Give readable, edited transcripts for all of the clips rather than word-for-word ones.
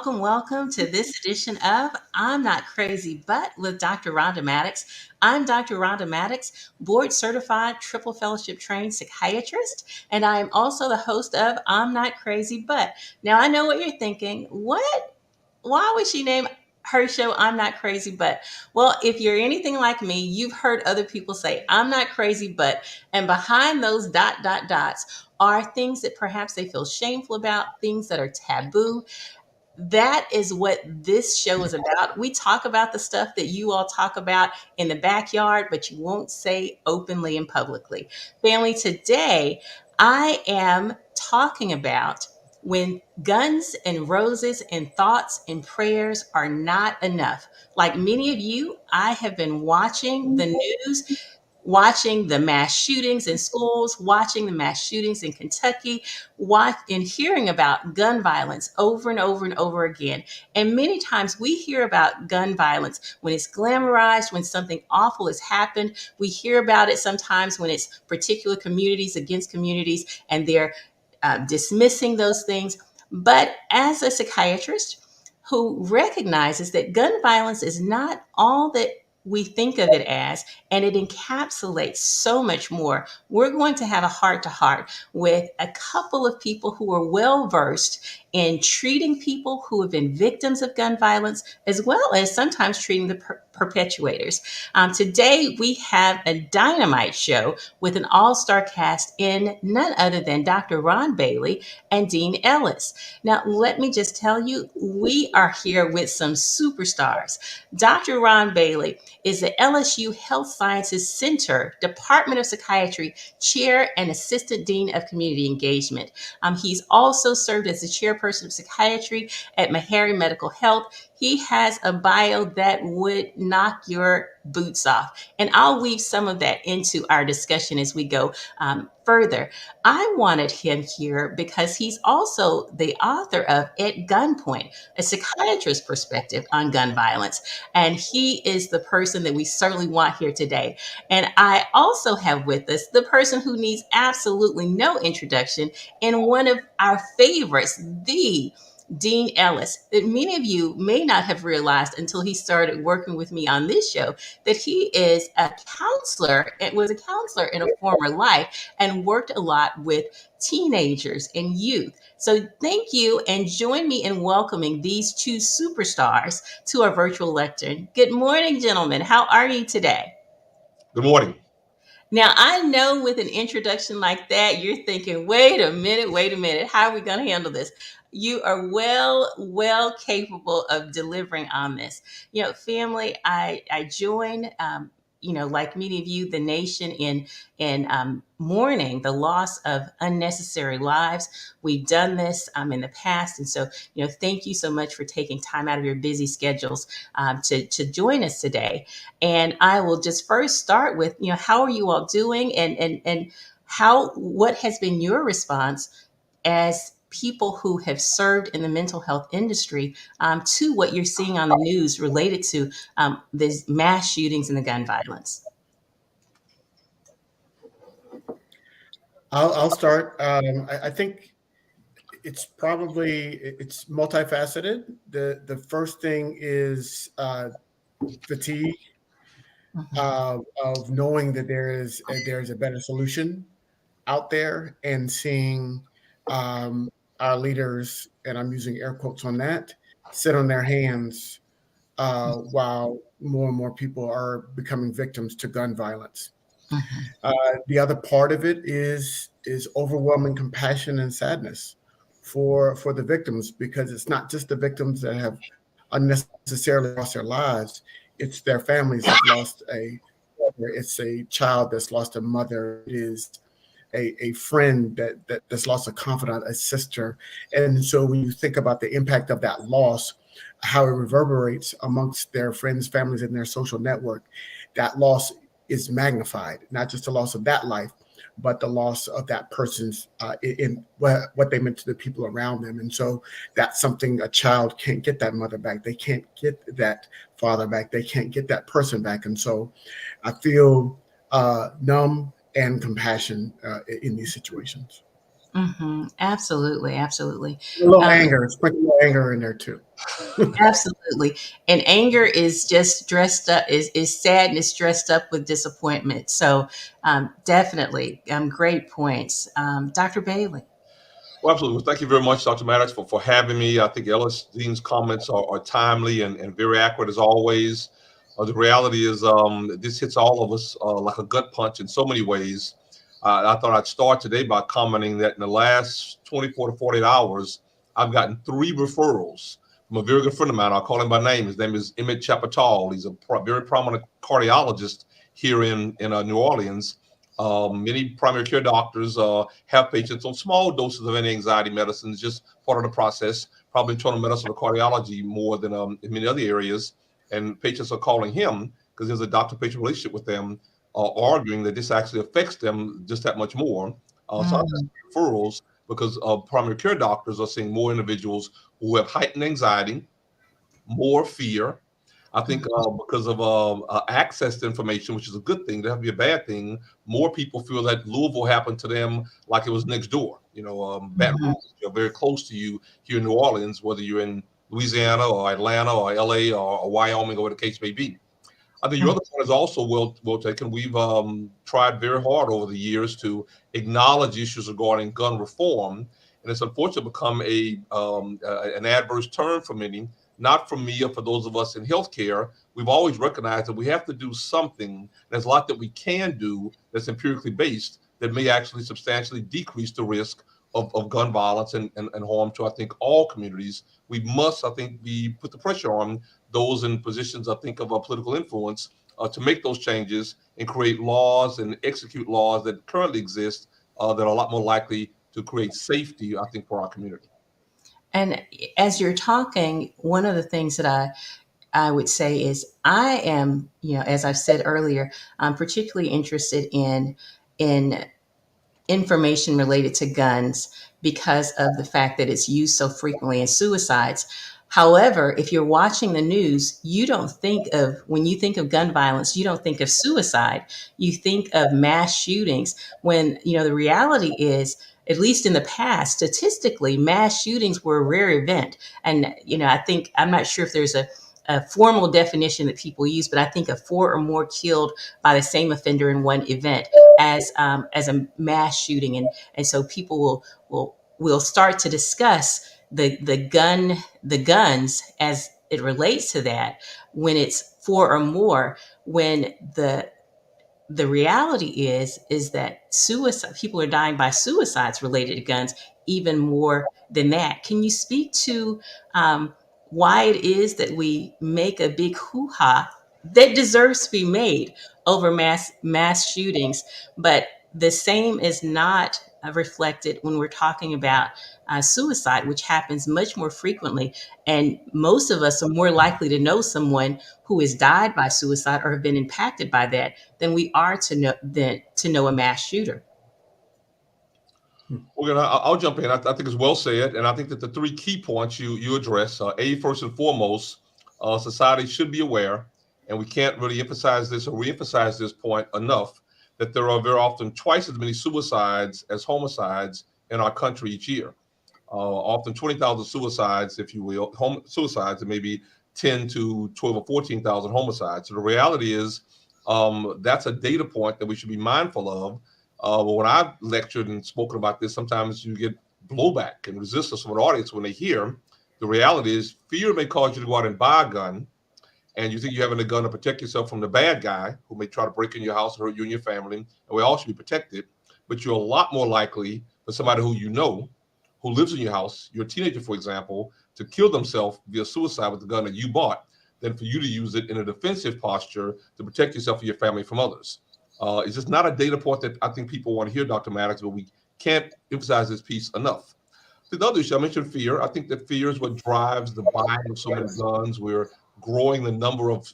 Welcome to this edition of I'm Not Crazy But with Dr. Rhonda Mattox. I'm Dr. Rhonda Mattox, board certified, triple fellowship trained psychiatrist, and I am also the host of I'm Not Crazy But. Now, I know what you're thinking. What? Why would she name her show I'm Not Crazy But? Well, if you're anything like me, you've heard other people say I'm not crazy but, and behind those dots are things that perhaps they feel shameful about, things that are taboo. That is what this show is about. We talk about the stuff that you all talk about in the backyard, but you won't say openly and publicly. Family, today I am talking about when guns and roses and thoughts and prayers are not enough. Like many of you, I have been watching the news, watching the mass shootings in schools, watching the mass shootings in Kentucky, and hearing about gun violence over and over and over again. And many times we hear about gun violence when it's glamorized, when something awful has happened. We hear about it sometimes when it's particular communities against communities and they're dismissing those things. But as a psychiatrist who recognizes that gun violence is not all that we think of it as, and it encapsulates so much more. We're going to have a heart to heart with a couple of people who are well versed in treating people who have been victims of gun violence, as well as sometimes treating the perpetuators. Today, we have a dynamite show with an all-star cast in none other than Dr. Ron Bailey and Dean Ellis. Now, let me just tell you, we are here with some superstars. Dr. Ron Bailey is the LSU Health Sciences Center, Department of Psychiatry Chair and Assistant Dean of Community Engagement. He's also served as the Chairperson of Psychiatry at Meharry Medical Health. He has a bio that would knock your boots off. And I'll weave some of that into our discussion as we go further. I wanted him here because he's also the author of At Gunpoint, a psychiatrist's perspective on gun violence. And he is the person that we certainly want here today. And I also have with us the person who needs absolutely no introduction and one of our favorites, the Dean Ellis, that many of you may not have realized until he started working with me on this show, that he is a counselor and was a counselor in a former life and worked a lot with teenagers and youth. So thank you and join me in welcoming these two superstars to our virtual lectern. Good morning, gentlemen. How are you today? Good morning. Now, I know with an introduction like that, you're thinking, wait a minute. How are we going to handle this? You are well capable of delivering on this. Family, I join, like many of you, the nation in mourning the loss of unnecessary lives. We've done this in the past. And so, thank you so much for taking time out of your busy schedules to join us today. And I will just first start with, how are you all doing and what has been your response as people who have served in the mental health industry to what you're seeing on the news related to these mass shootings and the gun violence? I'll start. I think it's multifaceted. The first thing is fatigue of knowing that there's a better solution out there, and seeing our leaders, and I'm using air quotes on that, sit on their hands while more and more people are becoming victims to gun violence. The other part of it is overwhelming compassion and sadness for the victims, because it's not just the victims that have unnecessarily lost their lives. it's their families that lost a brother, it's a child that's lost a mother, it is a friend that's lost a confidant, a sister. And so when you think about the impact of that loss, how it reverberates amongst their friends, families, and their social network, that loss is magnified, not just the loss of that life, but the loss of that person's in what they meant to the people around them. And so that's something a child can't get that mother back. They can't get that father back. They can't get that person back. And so I feel numb and compassion in these situations. Absolutely, absolutely. A little Um, anger, sprinkle a little anger in there too. Absolutely. And anger is just dressed up, is sadness dressed up with disappointment. So definitely, great points. Dr. Bailey. Well, absolutely. Well, thank you very much, Dr. Maddox, for having me. I think Ellis Dean's comments are timely and very accurate as always. The reality is this hits all of us like a gut punch in so many ways. I thought I'd start today by commenting that in the last 24 to 48 hours, I've gotten 3 referrals from a very good friend of mine. I'll call him by name. His name is Emmett Chapatal. He's a very prominent cardiologist here in New Orleans. Many primary care doctors have patients on small doses of anti-anxiety medicines, just part of the process, probably internal medicine or cardiology more than in many other areas. And patients are calling him because there's a doctor-patient relationship with them, arguing that this actually affects them just that much more. So I've Mm, got referrals because primary care doctors are seeing more individuals who have heightened anxiety, more fear. I think mm, because of access to information, which is a good thing, that have to be a bad thing. More people feel that Louisville happened to them like it was next door. Baton mhm, Rouge, very close to you here in New Orleans, whether you're in Louisiana or Atlanta or LA or Wyoming or whatever the case may be. I think your mm, other point is also well taken. We've tried very hard over the years to acknowledge issues regarding gun reform, and it's unfortunately become an adverse term for many. Not for me or for those of us in healthcare. We've always recognized that we have to do something. There's a lot that we can do that's empirically based that may actually substantially decrease the risk of gun violence and harm to, I think, all communities. We must, I think, be put the pressure on those in positions, I think, of a political influence to make those changes and create laws and execute laws that currently exist that are a lot more likely to create safety, I think, for our community. And as you're talking, one of the things that I would say is I am, as I've said earlier, I'm particularly interested in information related to guns because of the fact that it's used so frequently in suicides. However, if you're watching the news, you don't think of, when you think of gun violence, you don't think of suicide. You think of mass shootings when, the reality is, at least in the past, statistically, mass shootings were a rare event. And, I think, I'm not sure if there's a formal definition that people use, but I think of 4 or more killed by the same offender in one event as a mass shooting, and so people will start to discuss the guns as it relates to that when it's 4 or more. When the reality is that suicide people are dying by suicides related to guns even more than that. Can you speak to why it is that we make a big hoo-ha that deserves to be made over mass shootings, but the same is not reflected when we're talking about suicide, which happens much more frequently, and most of us are more likely to know someone who has died by suicide or have been impacted by that than we are to know a mass shooter. I'll jump in. I think it's well said, and I think that the 3 key points you address: first and foremost, society should be aware, and we can't really emphasize this or reemphasize this point enough, that there are very often twice as many suicides as homicides in our country each year. Often 20,000 suicides, if you will, suicides, and maybe 10 to 12 or 14,000 homicides. So the reality is that's a data point that we should be mindful of. But when I've lectured and spoken about this, sometimes you get blowback and resistance from an audience when they hear. The reality is fear may cause you to go out and buy a gun, and you think you're having a gun to protect yourself from the bad guy who may try to break in your house and hurt you and your family, and we all should be protected. But you're a lot more likely for somebody who you know, who lives in your house, your teenager, for example, to kill themselves via suicide with the gun that you bought. than for you to use it in a defensive posture to protect yourself and your family from others. It's just not a data point that I think people want to hear, Dr. Mattox, but we can't emphasize this piece enough. The other issue, I mentioned fear. I think that fear is what drives the buying of so many guns. We're growing the number of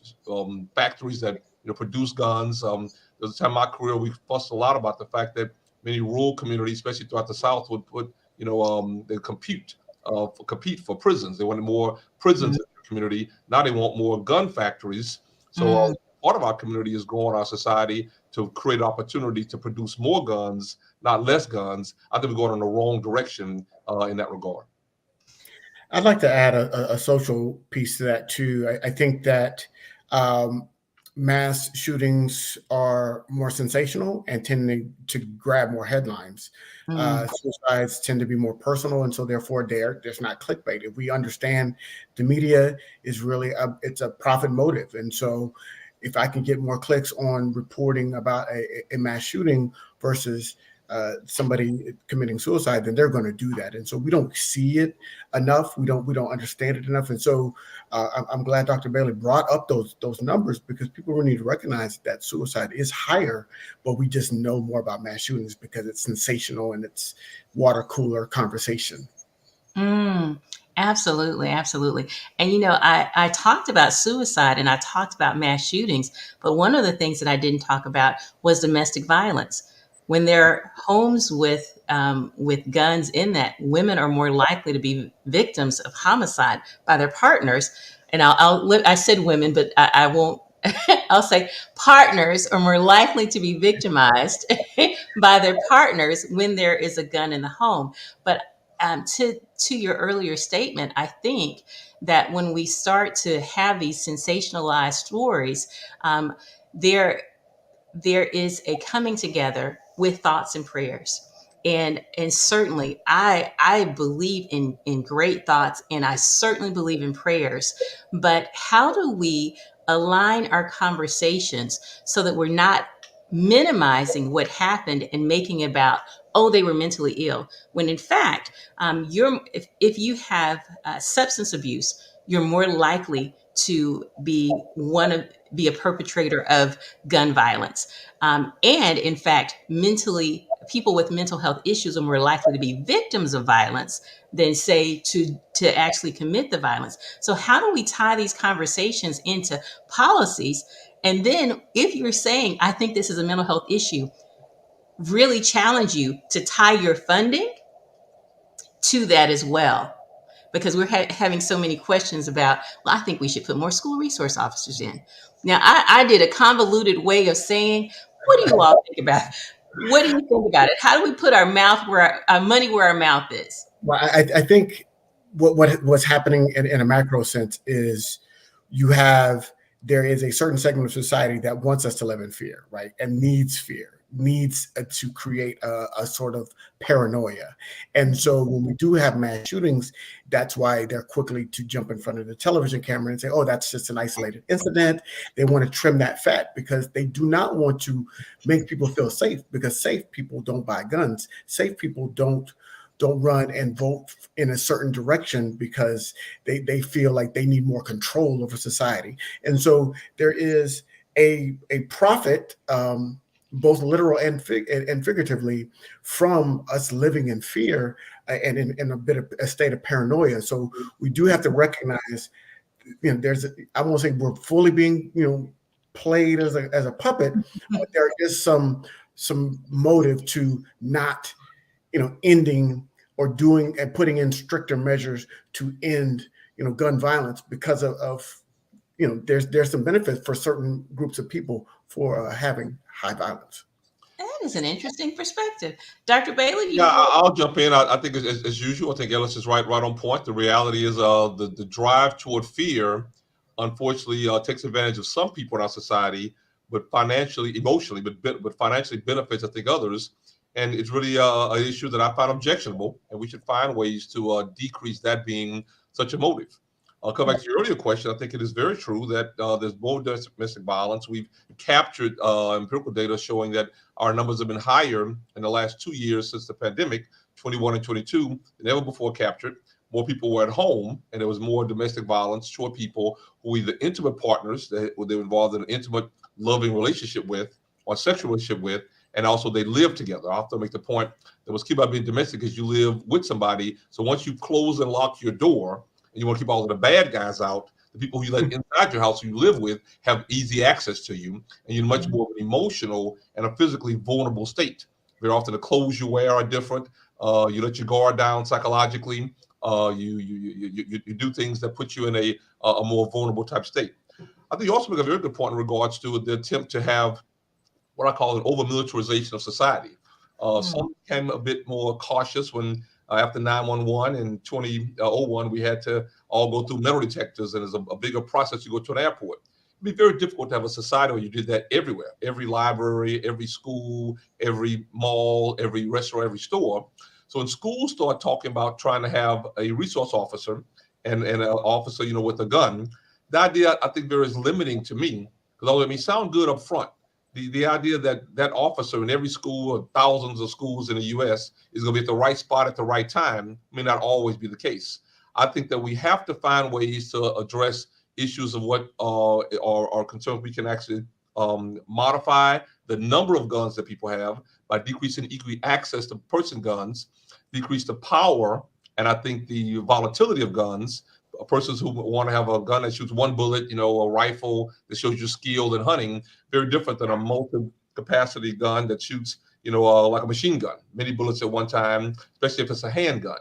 factories that produce guns. There was a time in my career we fussed a lot about the fact that many rural communities, especially throughout the South, would put they compete for prisons. They wanted more prisons Mm, in their community. Now they want more gun factories. So mm. part of our community is growing our society to create opportunity to produce more guns, not less guns. I think we're going in the wrong direction in that regard. I'd like to add a social piece to that too. I think that um, mass shootings are more sensational and tending to grab more headlines. Mm, Suicides tend to be more personal, and so therefore there's not clickbait. If we understand the media is really it's a profit motive, and so if I can get more clicks on reporting about a mass shooting versus somebody committing suicide, then they're going to do that. And so we don't see it enough. We don't understand it enough. And so I'm glad Dr. Bailey brought up those numbers, because people really need to recognize that suicide is higher, but we just know more about mass shootings because it's sensational and it's water cooler conversation. mm. Absolutely, absolutely. And I talked about suicide and I talked about mass shootings, but one of the things that I didn't talk about was domestic violence. When there are homes with guns in that, women are more likely to be victims of homicide by their partners. And I said women, but I won't. I'll say partners are more likely to be victimized by their partners when there is a gun in the home. But to your earlier statement, I think that when we start to have these sensationalized stories, um, there there is a coming together with thoughts and prayers. And certainly I believe in great thoughts, and I certainly believe in prayers. But how do we align our conversations so that we're not minimizing what happened and making about, oh, they were mentally ill, when in fact, if you have substance abuse, you're more likely to be a perpetrator of gun violence. And in fact, people with mental health issues are more likely to be victims of violence than, say, to actually commit the violence. So how do we tie these conversations into policies? And then if you're saying, I think this is a mental health issue, really challenge you to tie your funding to that as well, because we're having so many questions about, well, I think we should put more school resource officers in. Now, I did a convoluted way of saying, what do you all think about it? What do you think about it? How do we put our money where our mouth is? Well, I think what's happening in a macro sense is you have there is a certain segment of society that wants us to live in fear, right, and needs fear, needs to create a sort of paranoia. And so when we do have mass shootings, that's why they're quickly to jump in front of the television camera and say, oh, that's just an isolated incident. They want to trim that fat because they do not want to make people feel safe, because safe people don't buy guns. Safe people don't run and vote in a certain direction because they feel like they need more control over society. And so there is a profit, both literal and figuratively, from us living in fear and in a bit of a state of paranoia. So we do have to recognize, I won't say we're fully being, played as a puppet, but there is some motive to not ending or doing and putting in stricter measures to end, gun violence, because of there's some benefits for certain groups of people for having high violence. That is an interesting perspective. Dr. Bailey, Yeah, you want I'll jump in. I think as usual, I think Ellis is right on point. The reality is the drive toward fear, unfortunately, takes advantage of some people in our society, but financially, emotionally, but financially benefits, I think, others. And it's really an issue that I find objectionable, and we should find ways to decrease that being such a motive. I'll come back to your earlier question. I think it is very true that there's more domestic violence. We've captured empirical data showing that our numbers have been higher in the last 2 years since the pandemic, 21 and 22, than ever before captured. more people were at home, and there was more domestic violence toward people who were either intimate partners that they were involved in an intimate, loving relationship with or sexual relationship with, and also they lived together. I often make the point that what's key about being domestic is you live with somebody. So once you close and lock your door, and you want to keep all of the bad guys out, the people who you let inside your house who you live with have easy access to you, and you're much more of an emotional and a physically vulnerable state. Very often the clothes you wear are different. You let your guard down psychologically. You do things that put you in a more vulnerable type state. I think you also make a very good point in regards to the attempt to have what I call an over militarization of society. Some became a bit more cautious when after 911 in 2001, we had to all go through metal detectors, and it's a bigger process to go to an airport. It'd be very difficult to have a society where you did that everywhere, every library, every school, every mall, every restaurant, every store. So when schools start talking about trying to have a resource officer and an officer, with a gun, the idea I think there is limiting to me, because although it may sound good up front, the idea that that officer in every school or thousands of schools in the U.S. is going to be at the right spot at the right time may not always be the case. I think that we have to find ways to address issues of what are concerns we can actually modify the number of guns that people have by decreasing equal access to person guns, decrease the power, and I think the volatility of guns. Persons who want to have a gun that shoots one bullet, a rifle that shows you skill in hunting, very different than a multi-capacity gun that shoots, like a machine gun, many bullets at one time, especially if it's a handgun.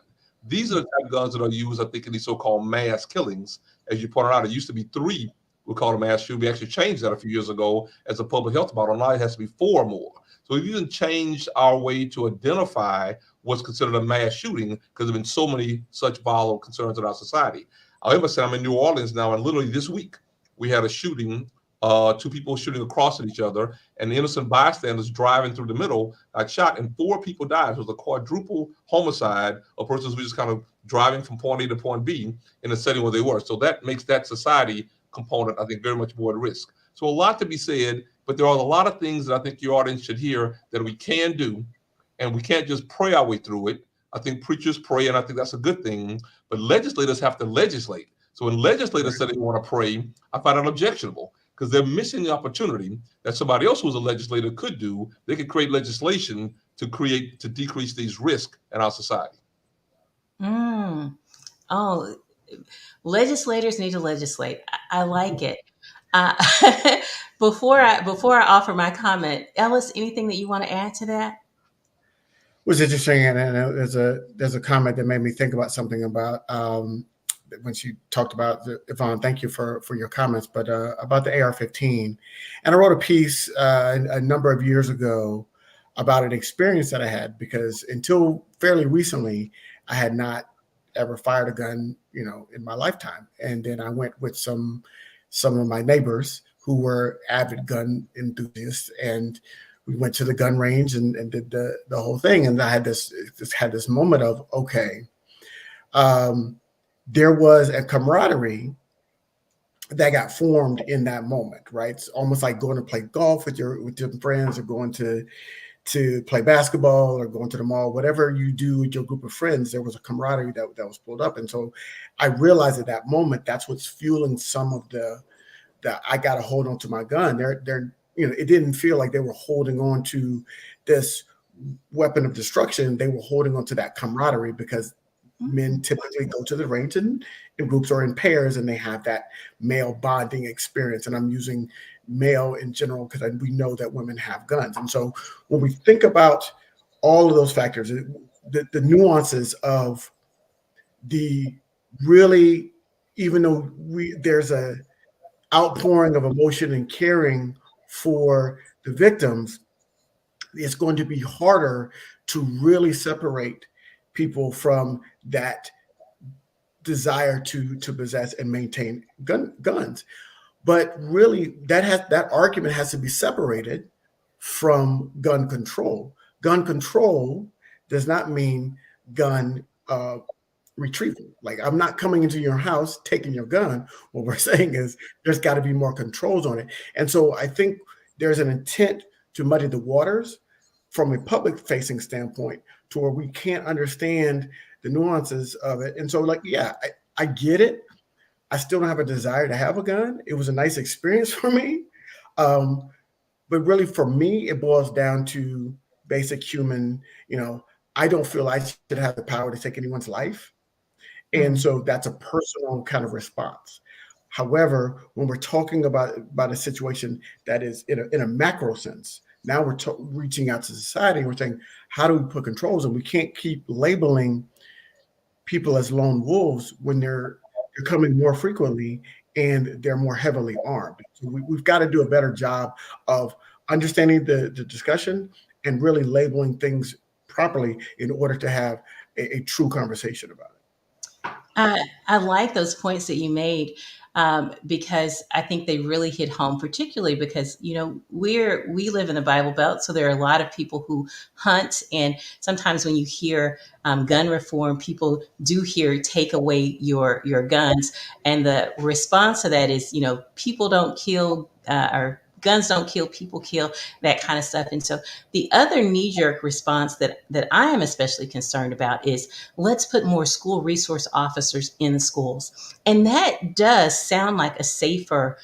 These are the type of guns that are used, I think, in these so-called mass killings. As you pointed out, it used to be 3 we call it a mass shooting. We actually changed that a few years ago as a public health model. Now it has to be 4 or more. So we've even changed our way to identify what's considered a mass shooting because there have been so many such violent concerns in our society. I remember saying I'm in New Orleans now, and literally this week we had a shooting, 2 people shooting across at each other, and the innocent bystanders driving through the middle got shot, and 4 people died. It was a quadruple homicide of persons who were just kind of driving from point A to point B in the setting where they were. So that makes that society component, I think, very much more at risk. So a lot to be said, but there are a lot of things that I think your audience should hear that we can do, and we can't just pray our way through it. I think preachers pray, and I think that's a good thing, but legislators have to legislate. So when legislators say they want to pray, I find that objectionable because they're missing the opportunity that somebody else who's a legislator could do. They could create legislation to decrease these risks in our society. Oh, legislators need to legislate. I like it. Uh, before I offer my comment, Ellis, anything that you want to add to that? Was interesting, and there's a comment that made me think about something about when she talked about Yvonne. Thank you for your comments, but about the AR-15, and I wrote a piece a number of years ago about an experience that I had because until fairly recently, I had not ever fired a gun, in my lifetime, and then I went with some of my neighbors who were avid gun enthusiasts, and we went to the gun range and did the whole thing. And I had this moment of, okay, there was a camaraderie that got formed in that moment, right? It's almost like going to play golf with your friends, or going to play basketball, or going to the mall. Whatever you do with your group of friends, there was a camaraderie that was pulled up. And so I realized at that moment, that's what's fueling some of the I got to hold on to my gun. They're it didn't feel like they were holding on to this weapon of destruction. They were holding on to that camaraderie because men typically go to the range in groups or in pairs, and they have that male bonding experience. And I'm using male in general because we know that women have guns. And so when we think about all of those factors, the nuances of the really, even though there's a outpouring of emotion and caring for the victims, it's going to be harder to really separate people from that desire to possess and maintain guns. But really, that argument has to be separated from gun control. Gun control does not mean gun retrieval. Like, I'm not coming into your house taking your gun. What we're saying is there's got to be more controls on it. And so I think there's an intent to muddy the waters from a public facing standpoint to where we can't understand the nuances of it. And so, like, yeah, I get it. I still don't have a desire to have a gun. It was a nice experience for me. Um, but really, for me, it boils down to basic human, you know, I don't feel I should have the power to take anyone's life. And Mhm. so that's a personal kind of response. However, when we're talking about a situation that is in a macro sense, now we're reaching out to society and we're saying, how do we put controls? And we can't keep labeling people as lone wolves when they're coming more frequently and they're more heavily armed. So we've got to do a better job of understanding the discussion and really labeling things properly in order to have a true conversation about it. I like those points that you made, because I think they really hit home, particularly because we live in the Bible Belt, so there are a lot of people who hunt, and sometimes when you hear gun reform, people do hear take away your guns, and the response to that is people don't kill, or guns don't kill, people kill, that kind of stuff. And so the other knee jerk response that I am especially concerned about is, let's put more school resource officers in the schools. And that does sound like a safer,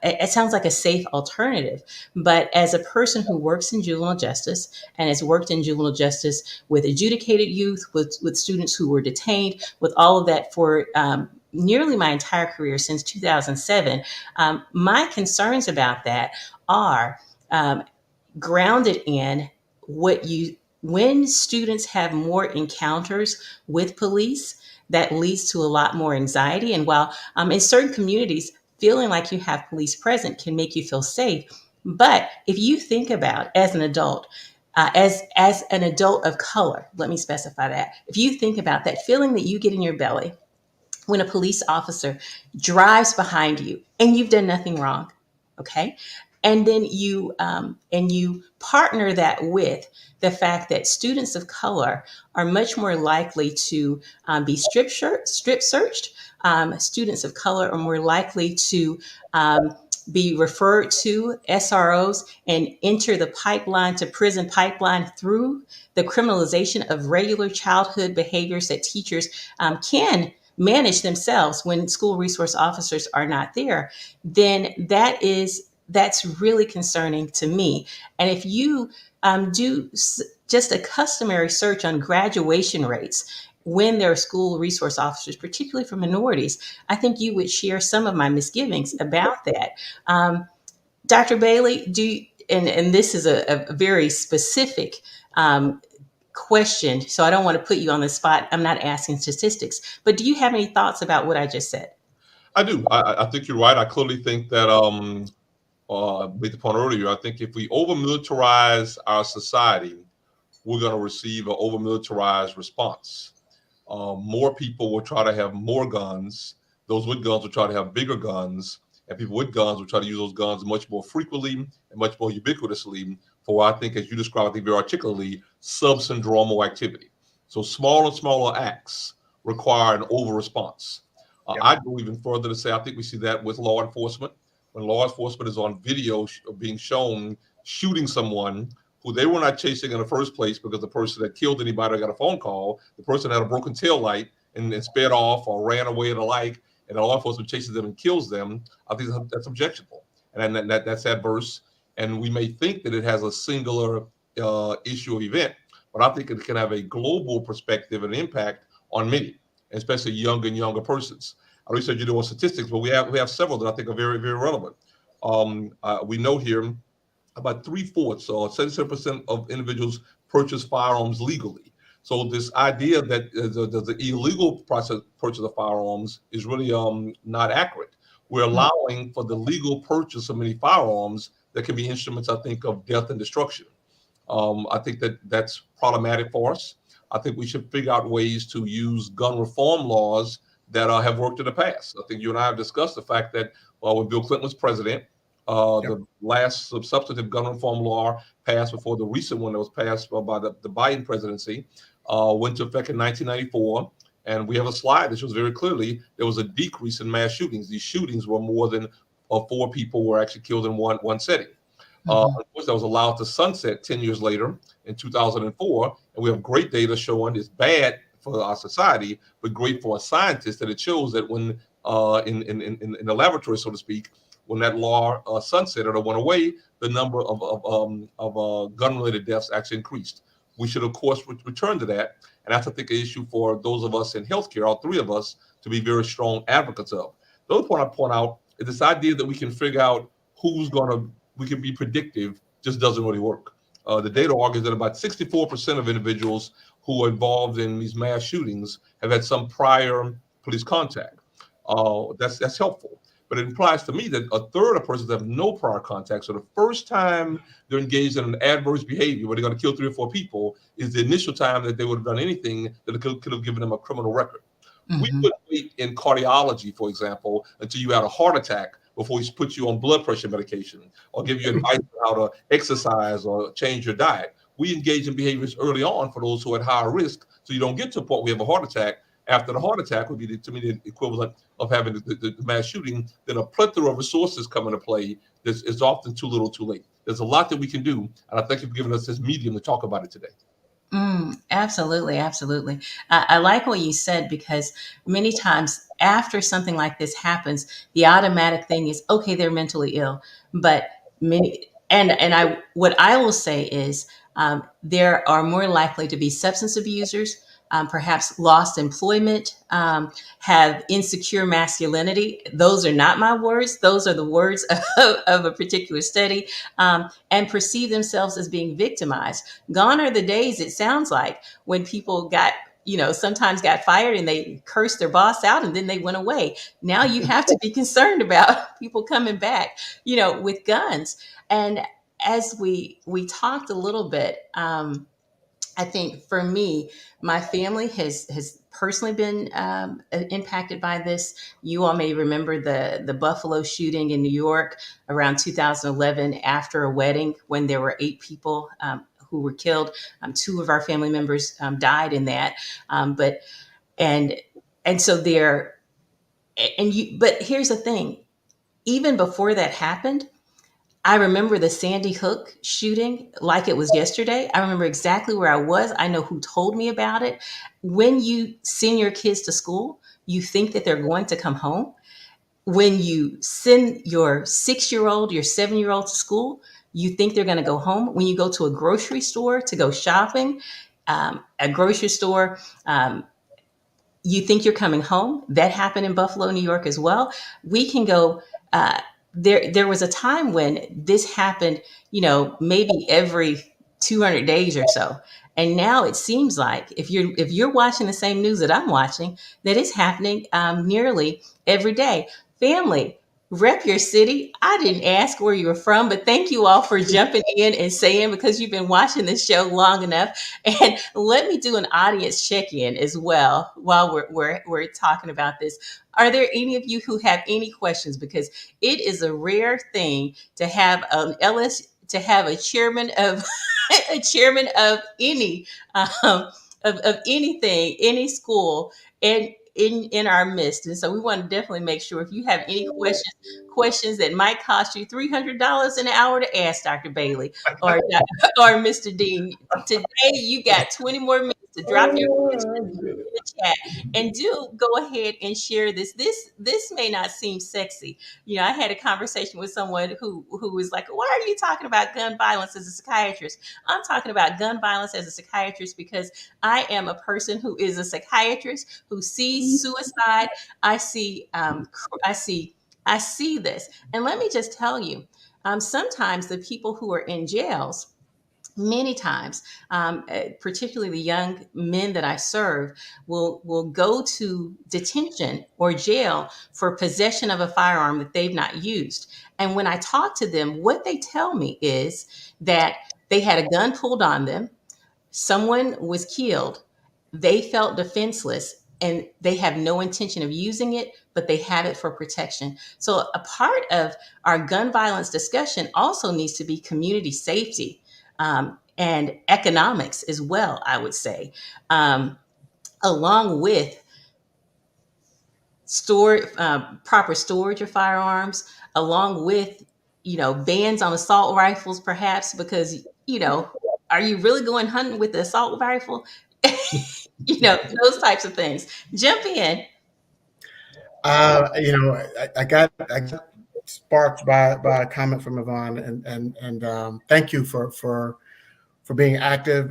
it sounds like a safe alternative. But as a person who works in juvenile justice and has worked in juvenile justice with adjudicated youth, with students who were detained, with all of that for nearly my entire career since 2007, my concerns about that are grounded in what you when students have more encounters with police, that leads to a lot more anxiety. And while in certain communities, feeling like you have police present can make you feel safe, but if you think about as an adult, as an adult of color, let me specify that. If you think about that feeling that you get in your belly when a police officer drives behind you and you've done nothing wrong, okay, and then you partner that with the fact that students of color are much more likely to be strip searched. Students of color are more likely to be referred to SROs and enter the pipeline to prison pipeline through the criminalization of regular childhood behaviors that teachers can manage themselves when school resource officers are not there, then that's really concerning to me. And if you do just a customary search on graduation rates when there are school resource officers, particularly for minorities, I think you would share some of my misgivings about that. Dr. Bailey, and this is a very specific question, so I don't want to put you on the spot. I'm not asking statistics, but do you have any thoughts about what I just said? I do. I think you're right. I clearly think that made the point earlier. I think if we over militarize our society, we're going to receive an over militarized response. More people will try to have more guns. Those with guns will try to have bigger guns, and people with guns will try to use those guns much more frequently and much more ubiquitously for what I think, as you described, I think very articulately, subsyndromal activity. So smaller and smaller acts require an over response. Yep. I go even further to say I think we see that with law enforcement. When law enforcement is on video being shown shooting someone who they were not chasing in the first place because the person that killed anybody got a phone call, the person had a broken tail light and sped off or ran away and the like, and the law enforcement chases them and kills them, I think that's objectionable. And that's adverse. And we may think that it has a singular issue of event, but I think it can have a global perspective and impact on many, especially younger and younger persons. I know you said you're doing statistics, but we have several that I think are very, very relevant. We know here about three-fourths or 77% of individuals purchase firearms legally. So this idea that the illegal process purchase of firearms is really not accurate. We're allowing for the legal purchase of many firearms that can be instruments, I think, of death and destruction. I think that that's problematic for us. I think we should figure out ways to use gun reform laws that have worked in the past. I think you and I have discussed the fact that when Bill Clinton was president, Yep. the last substantive gun reform law passed before the recent one that was passed by the Biden presidency went into effect in 1994. And we have a slide that shows very clearly there was a decrease in mass shootings. These shootings were more than four people were actually killed in one setting. Mhm. Of course, that was allowed to sunset 10 years later in 2004. And we have great data showing it's bad for our society, but great for a scientist, that it shows that when in the laboratory, so to speak, when that law sunsetted or went away, the number of gun-related deaths actually increased. We should, of course, return to that, and that's, I think, an issue for those of us in healthcare, all three of us, to be very strong advocates of. The other point I point out is this idea that we can figure out who's going to, we can be predictive, just doesn't really work. The data argues that about 64% of individuals who are involved in these mass shootings have had some prior police contact. That's helpful. But it implies to me that a third of persons have no prior contact. So the first time they're engaged in an adverse behavior where they're going to kill three or four people is the initial time that they would have done anything that could have given them a criminal record. We Hmm. would wait in cardiology, for example, until you had a heart attack before we put you on blood pressure medication or give you advice on how to exercise or change your diet. We engage in behaviors early on for those who are at higher risk, so you don't get to a point where you have a heart attack. After the heart attack would be, to me, the equivalent of having the mass shooting. Then a plethora of resources come into play. This is often too little, too late. There's a lot that we can do, and I thank you for giving us this medium to talk about it today. Absolutely, absolutely. I like what you said because many times after something like this happens, the automatic thing is, okay, they're mentally ill. But many, and I, what I will say is, there are more likely to be substance abusers, perhaps lost employment, have insecure masculinity. Those are not my words; those are the words of a particular study, and perceive themselves as being victimized. Gone are the days, it sounds like, when people got, sometimes got fired and they cursed their boss out and then they went away. Now you have to be concerned about people coming back, with guns. And as we talked a little bit, I think for me, my family has personally been impacted by this. You all may remember the Buffalo shooting in New York around 2011 after a wedding when there were 8 people who were killed. Two of our family members died in that. But and and so there and you. But here's the thing: even before that happened, I remember the Sandy Hook shooting like it was yesterday. I remember exactly where I was. I know who told me about it. When you send your kids to school, you think that they're going to come home. When you send your 6 year old, your 7 year old to school, you think they're going to go home. When you go to a grocery store to go shopping, a grocery store, you think you're coming home. That happened in Buffalo, New York as well. We can go. There was a time when this happened, maybe every 200 days or so. And now it seems like if you're watching the same news that I'm watching, that it's happening nearly every day. Family, rep your city. I didn't ask where you were from, but thank you all for jumping in and saying, because you've been watching this show long enough. And let me do an audience check-in as well while we're talking about this. Are there any of you who have any questions? Because it is a rare thing to have to have a chairman of a chairman of any of anything, any school, and in our midst. And so we want to definitely make sure, if you have any questions that might cost you $300 an hour to ask Dr. Bailey or or Mr. Dean, today you got 20 more minutes to drop your questions in the chat. And do go ahead and share this. This may not seem sexy. I had a conversation with someone who was like, "Why are you talking about gun violence as a psychiatrist?" I'm talking about gun violence as a psychiatrist because I am a person who is a psychiatrist who sees suicide. I see I see this. And let me just tell you, sometimes the people who are in jails, many times, particularly the young men that I serve, will go to detention or jail for possession of a firearm that they've not used. And when I talk to them, what they tell me is that they had a gun pulled on them, someone was killed, they felt defenseless, and they have no intention of using it, but they have it for protection. So a part of our gun violence discussion also needs to be community safety, and economics as well, I would say, along with proper storage of firearms, along with bans on assault rifles, perhaps, because are you really going hunting with the assault rifle? those types of things. Jump in. I got sparked by a comment from Yvonne, and thank you for being active.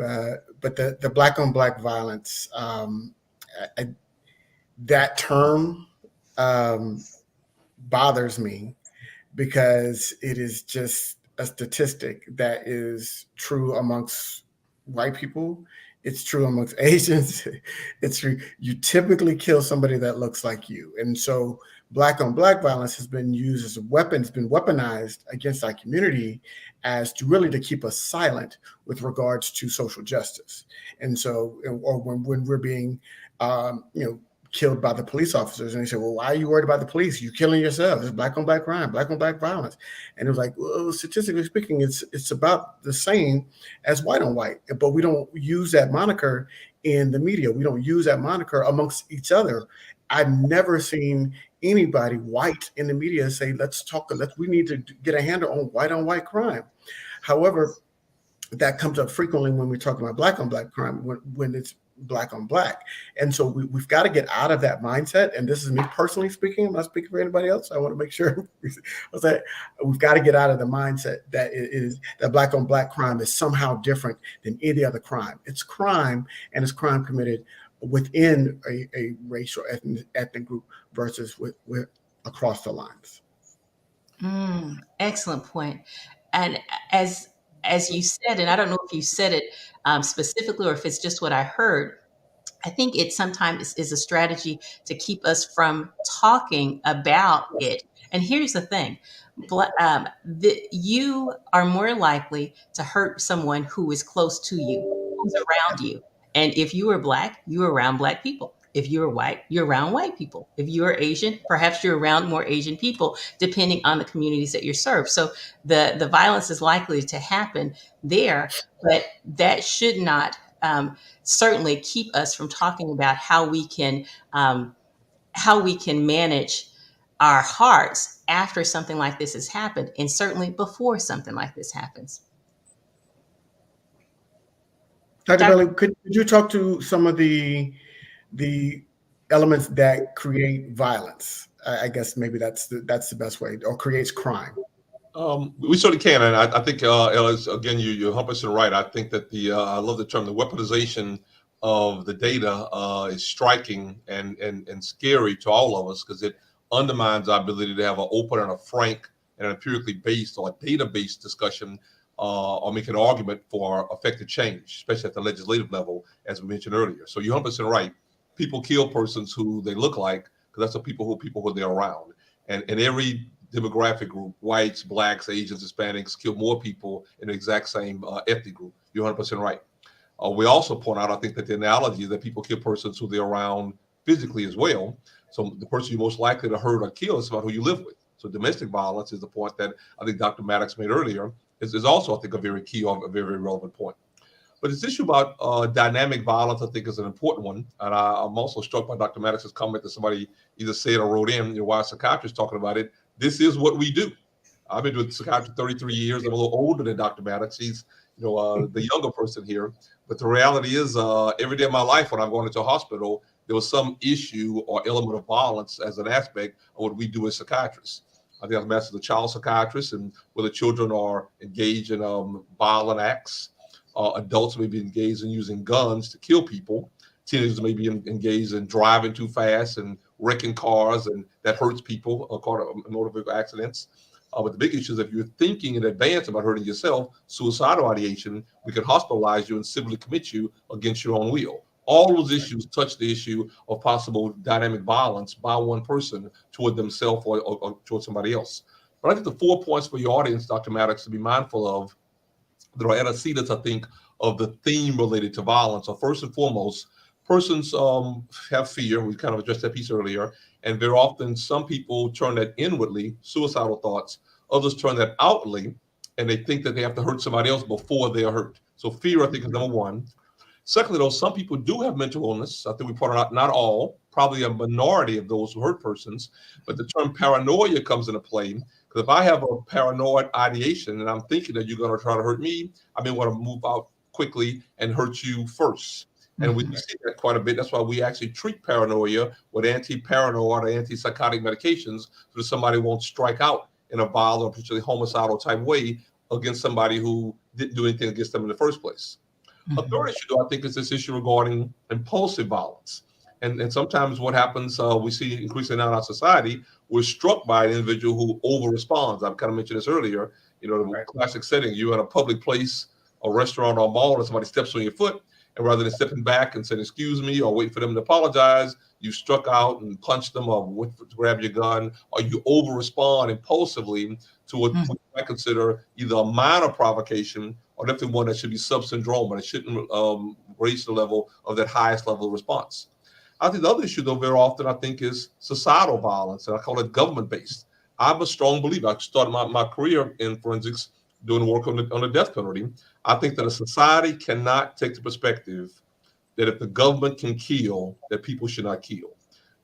But the black on black violence, I, that term um, bothers me because it is just a statistic that is true amongst white people. It's true amongst Asians. It's true. You typically kill somebody that looks like you. And so black on black violence has been used as a weapon. It's been weaponized against our community as to really to keep us silent with regards to social justice. And so, or when we're being, killed by the police officers, and they said, "Well, why are you worried about the police? You're killing yourself. It's black on black crime, black on black violence." And it was like, well, statistically speaking, it's about the same as white on white, but we don't use that moniker in the media. We don't use that moniker amongst each other. I've never seen anybody white in the media say, "Let's talk. We need to get a handle on white crime." However, that comes up frequently when we're talking about black on black crime, when it's black on black. And so we've got to get out of that mindset. And this is me personally speaking. I'm not speaking for anybody else. I want to make sure that we've got to get out of the mindset that it is that black on black crime is somehow different than any other crime. It's crime, and it's crime committed within a racial ethnic group versus with across the lines. Excellent point. And as as you said, and I don't know if you said it specifically or if it's just what I heard, I think it sometimes is a strategy to keep us from talking about it. And here's the thing, you are more likely to hurt someone who is close to you, who's around you. And if you are black, you're around black people. If you're white, you're around white people. If you're Asian, perhaps you're around more Asian people, depending on the communities that you're served. So the violence is likely to happen there, but that should not certainly keep us from talking about how we can manage our hearts after something like this has happened, and certainly before something like this happens. Dr. Dr. Belly, could you talk to some of the elements that create violence? I guess maybe that's the best way, or creates crime. We certainly can, and I think Ellis, again, you're 100% right. I think that I love the term, the weaponization of the data is striking and scary to all of us because it undermines our ability to have an open and a frank and an empirically based or a data based discussion or make an argument for effective change, especially at the legislative level, as we mentioned earlier. So you're 100% right. People kill persons who they look like because that's the people who they're around, and every demographic group, whites, blacks, Asians, Hispanics, kill more people in the exact same ethnic group. You're 100% right. We also point out, I think, that the analogy is that people kill persons who they're around physically as well. So the person you're most likely to hurt or kill is about who you live with. So domestic violence is the point that I think Dr. Mattox made earlier, is also, I think, a very key or a very, very relevant point. But this issue about dynamic violence, I think, is an important one. And I'm also struck by Dr. Maddox's comment that somebody either said or wrote in, why a psychiatrist talking about it. This is what we do. I've been doing psychiatry 33 years. I'm a little older than Dr. Maddox. He's, the younger person here. But the reality is, every day of my life when I'm going into a hospital, there was some issue or element of violence as an aspect of what we do as psychiatrists. I think I'm master of child psychiatrist, and where the children are engaged in violent acts, adults may be engaged in using guns to kill people. Teenagers may be engaged in driving too fast and wrecking cars, and that hurts people, caught in motor vehicle accidents. But the big issue is if you're thinking in advance about hurting yourself, suicidal ideation, we can hospitalize you and civilly commit you against your own will. All those issues touch the issue of possible dynamic violence by one person toward themselves or toward somebody else. But I think the 4 points for your audience, Dr. Maddox, to be mindful of that are antecedents, I think, of the theme related to violence. So first and foremost, persons have fear. We kind of addressed that piece earlier. And very often some people turn that inwardly, suicidal thoughts. Others turn that outwardly, and they think that they have to hurt somebody else before they are hurt. So fear, I think, is number one. Secondly, though, some people do have mental illness. I think we pointed out not all, probably a minority of those who hurt persons. But the term paranoia comes into play. Because if I have a paranoid ideation and I'm thinking that you're going to try to hurt me, I may want to move out quickly and hurt you first. And we Mhm. see that quite a bit. That's why we actually treat paranoia with anti-paranoid or anti-psychotic medications so that somebody won't strike out in a violent or particularly homicidal type way against somebody who didn't do anything against them in the first place. A third Mhm. issue, though, I think, is this issue regarding impulsive violence. And sometimes what happens, we see increasingly now in our society, we're struck by an individual who over responds. I've kind of mentioned this earlier. You know, the Right. classic setting, you're in a public place, a restaurant or a mall, and somebody steps on your foot. And rather than stepping back and saying, excuse me, or wait for them to apologize, you struck out and punched them or went to grab your gun, or you over respond impulsively to what Mhm. I consider either a minor provocation or definitely one that should be sub-syndrome, but it shouldn't raise the level of that highest level of response. I think the other issue, though, very often I think is societal violence, and I call it government-based. I'm a strong believer. I started my career in forensics doing work on the death penalty. I think that a society cannot take the perspective that if the government can kill, that people should not kill.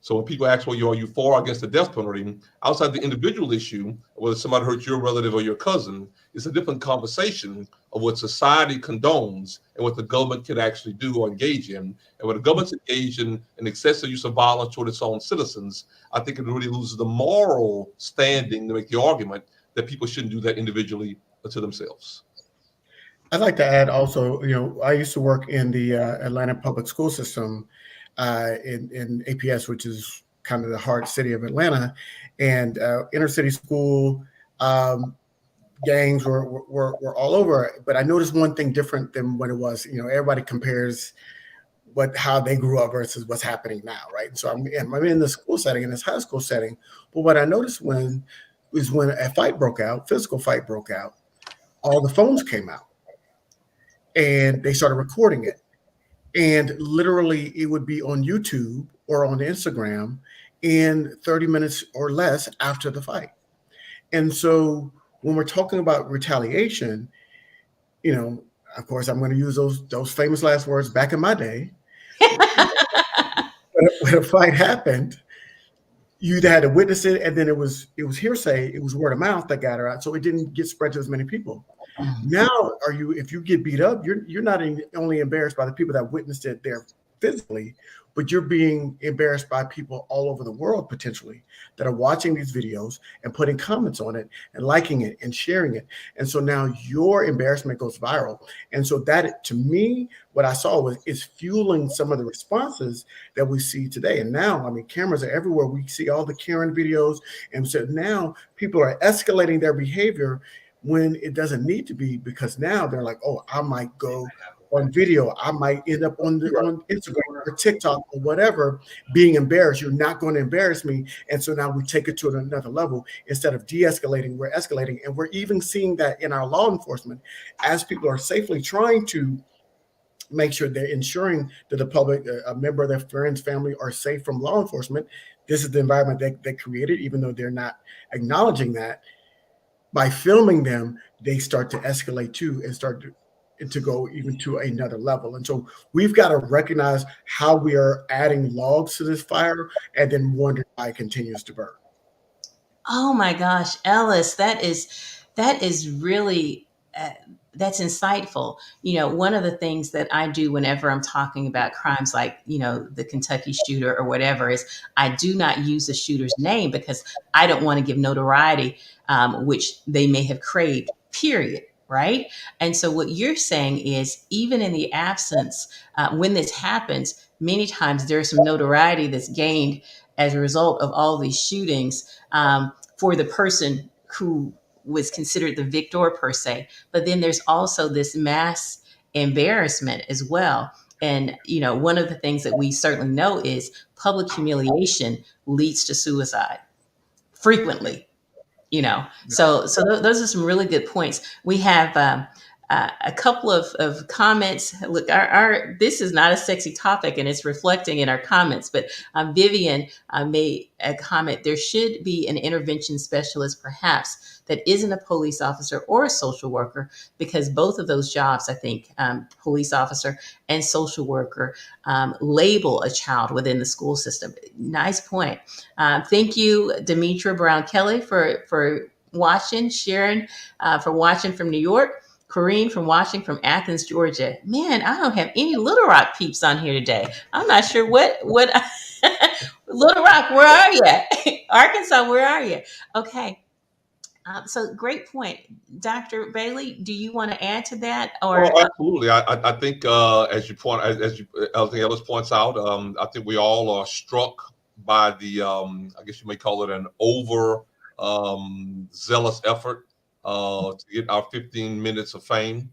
So when people ask, well, are you for or against the death penalty? Outside the individual issue, whether somebody hurt your relative or your cousin, it's a different conversation of what society condones and what the government can actually do or engage in. And when the government's engaged in an excessive use of violence toward its own citizens, I think it really loses the moral standing to make the argument that people shouldn't do that individually to themselves. I'd like to add also, I used to work in the Atlanta public school system in APS, which is kind of the heart city of Atlanta, and inner city school gangs were all over. But I noticed one thing different than what it was. Everybody compares how they grew up versus what's happening now, right? So I'm in the school setting, in this high school setting. But what I noticed when a fight broke out, physical fight broke out, all the phones came out and they started recording it. And literally, it would be on YouTube or on Instagram in 30 minutes or less after the fight. And so when we're talking about retaliation, you know, of course, I'm going to use those famous last words. Back in my day, when a fight happened, you either had to witness it, and then it was hearsay. It was word of mouth that got her out, so it didn't get spread to as many people. Mhm. Now, if you get beat up, you're not only embarrassed by the people that witnessed it there physically, but you're being embarrassed by people all over the world potentially that are watching these videos and putting comments on it and liking it and sharing it. And so now your embarrassment goes viral. And so that, to me, what I saw is fueling some of the responses that we see today. And now, I mean, cameras are everywhere. We see all the Karen videos, and so now people are escalating their behavior when it doesn't need to be, because now they're like, oh, I might go on video, I might end up on Instagram or TikTok or whatever, being embarrassed. You're not going to embarrass me. And so now we take it to another level. Instead of de-escalating, we're escalating. And we're even seeing that in our law enforcement as people are safely trying to make sure they're ensuring that the public, a member of their friends, family, are safe from law enforcement. This is the environment they created, even though they're not acknowledging that. By filming them, they start to escalate too and start to go even to another level. And so we've got to recognize how we are adding logs to this fire and then wonder why it continues to burn. Oh my gosh, Ellis, that is really uh, that's insightful. One of the things that I do whenever I'm talking about crimes like, the Kentucky shooter or whatever, is I do not use the shooter's name because I don't want to give notoriety, which they may have craved, period. Right. And so what you're saying is, even in the absence, when this happens, many times there's some notoriety that's gained as a result of all these shootings, for the person who was considered the victor per se. But then there's also this mass embarrassment as well. And one of the things that we certainly know is public humiliation leads to suicide frequently. Those are some really good points. We have a couple of comments. Look, our this is not a sexy topic, and it's reflecting in our comments. But Vivian made a comment: there should be an intervention specialist, perhaps, that isn't a police officer or a social worker, because both of those jobs, I think, police officer and social worker, label a child within the school system. Nice point. Thank you, Demetra Brown Kelly, for watching, Sharon, for watching from New York. Corrine from Washington, from Athens, Georgia. Man, I don't have any Little Rock peeps on here today. I'm not sure what Little Rock, where are you? Arkansas, where are you? Okay. So great point. Dr. Bailey, do you want to add to that? Or Well, absolutely. I think as you point as you I think Ellis points out, I think we all are struck by the I guess you may call it an over zealous effort to get our 15 minutes of fame.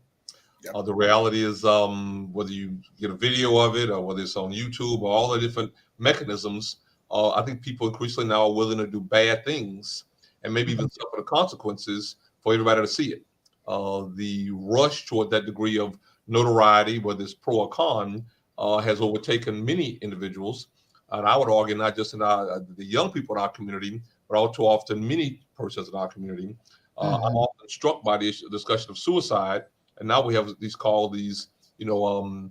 Yep. The reality is, whether you get a video of it or whether it's on YouTube or all the different mechanisms, I think people increasingly now are willing to do bad things and maybe even suffer the consequences for everybody to see it. The rush toward that degree of notoriety, whether it's pro or con, has overtaken many individuals. And I would argue not just in the young people in our community, but all too often many persons in our community. I'm often struck by the discussion of suicide, and now we have these, you know,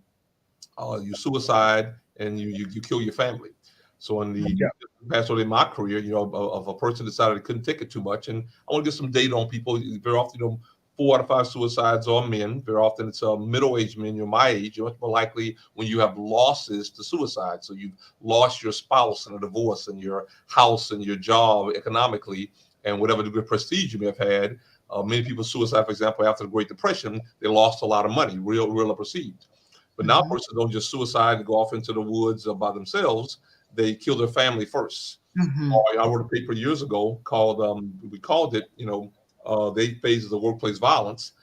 you suicide and you kill your family. So in the Yeah. past in my career, of a person decided they couldn't take it too much, and I want to get some data on people. Very often, 4 out of 5 suicides are men. Very often, it's middle-aged men. You're my age. You're much more likely when you have losses to suicide. So you've lost your spouse in a divorce, and your house, and your job economically, and whatever degree of prestige you may have had. Many people suicide, for example, after the Great Depression, they lost a lot of money, real or perceived. But now, persons don't just suicide and go off into the woods by themselves. They kill their family first. I wrote a paper years ago called, we called it, the 8 phases of workplace violence.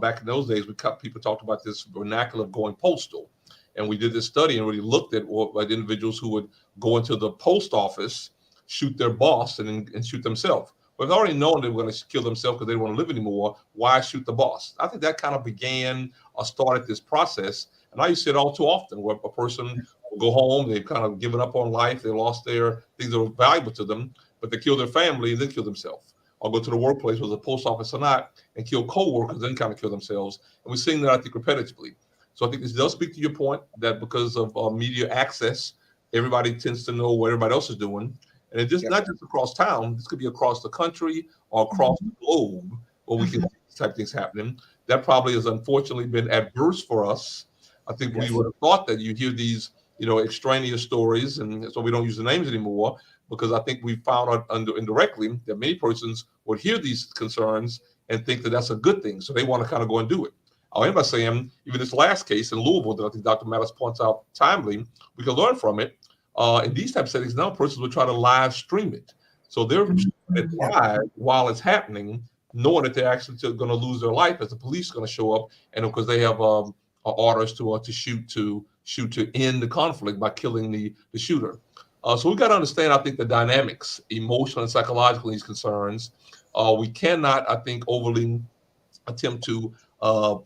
Back in those days, people talked about this vernacular of going postal. And we did this study and really looked at what individuals who would go into the post office, shoot their boss, and shoot themselves. But they've already known they were going to kill themselves because they don't want to live anymore. Why shoot the boss? I think that kind of began or started this process. And I used to see it all too often where a person will go home, they've kind of given up on life, they lost their things that were valuable to them, but they kill their family and then kill themselves. Or go to the workplace, whether it's a post office or not, and kill co-workers, then kind of kill themselves. And we're seeing that, I think, repetitively. So I think this does speak to your point that because of media access, everybody tends to know what everybody else is doing. And it's just not just across town, this could be across the country or across the globe where we can see these type of things happening. That probably has unfortunately been adverse for us. I think we would have thought that you hear these, extraneous stories, and so we don't use the names anymore, because I think we found out indirectly that many persons would hear these concerns and think that that's a good thing. So they want to kind of go and do it. I'll end by saying, even this last case in Louisville that I think Dr. Mattox points out timely, we can learn from it. In these type of settings, now persons will try to live stream it. So they're live while it's happening, knowing that they're actually going to lose their life as the police are going to show up, and because they have orders to shoot to end the conflict by killing the shooter. So we got to understand, I think, the dynamics, emotional and psychological, in these concerns. We cannot, I think, overly attempt to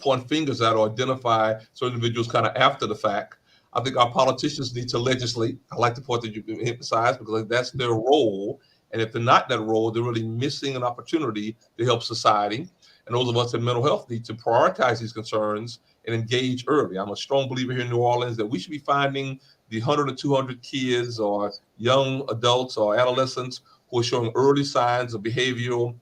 point fingers at or identify certain individuals kind of after the fact. I think our politicians need to legislate. I like the point that you emphasize, because that's their role. And if they're not that role, they're really missing an opportunity to help society. And those of us in mental health need to prioritize these concerns and engage early. I'm a strong believer here in New Orleans that we should be finding the 100 or 200 kids or young adults or adolescents who are showing early signs of behavioral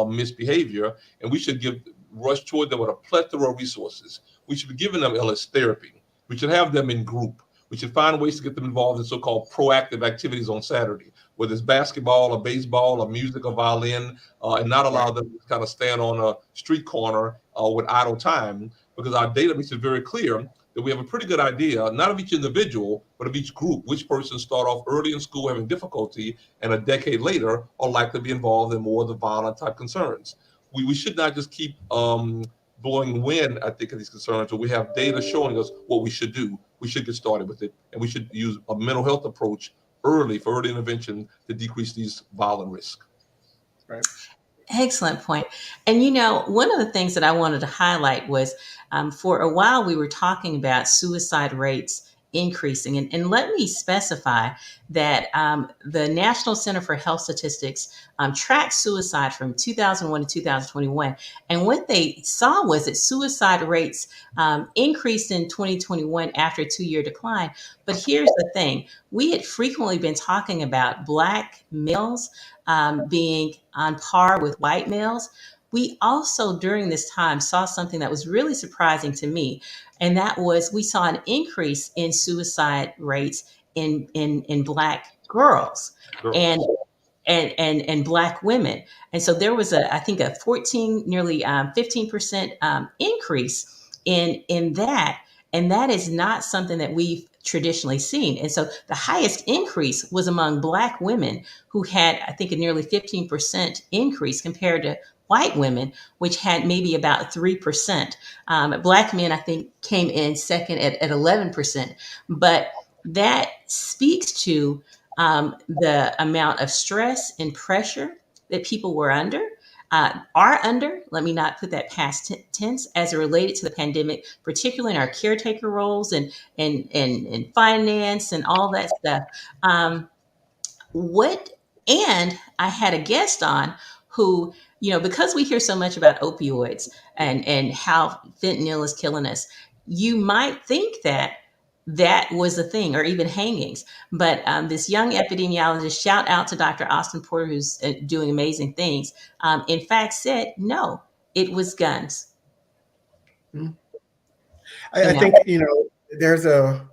misbehavior, and we should rush toward them with a plethora of resources. We should be giving them LS therapy. We should have them in group. We should find ways to get them involved in so-called proactive activities on Saturday, whether it's basketball or baseball or music or violin, and not allow them to kind of stand on a street corner with idle time, because our data makes it very clear that we have a pretty good idea, not of each individual, but of each group, which persons start off early in school having difficulty and a decade later are likely to be involved in more of the violent type concerns. We should not just keep blowing wind, I think, of these concerns, but we have data showing us what we should do. We should get started with it, and we should use a mental health approach early for early intervention to decrease these violent risks. Right. Excellent point. And one of the things that I wanted to highlight was for a while we were talking about suicide rates increasing. And let me specify that the National Center for Health Statistics tracked suicide from 2001 to 2021. And what they saw was that suicide rates increased in 2021 after a 2-year decline. But here's the thing. We had frequently been talking about Black males being on par with white males. we also during this time saw something that was really surprising to me, and that was we saw an increase in suicide rates in Black girls and Girls. and Black women. And so there was I think a 14, nearly 15% increase in that. And that is not something that we've traditionally seen. And so the highest increase was among Black women, who had, I think, a nearly 15% increase compared to white women, which had maybe about 3%. Black men, I think, came in second at 11%. But that speaks to the amount of stress and pressure that people were under, are under, let me not put that past tense, as it related to the pandemic, particularly in our caretaker roles and finance and all that stuff. What and I had a guest on who, because we hear so much about opioids and how fentanyl is killing us, you might think that that was a thing, or even hangings. But this young epidemiologist, shout out to Dr. Austin Porter, who's doing amazing things, in fact said no, it was guns. Mhm. You I know, think there's a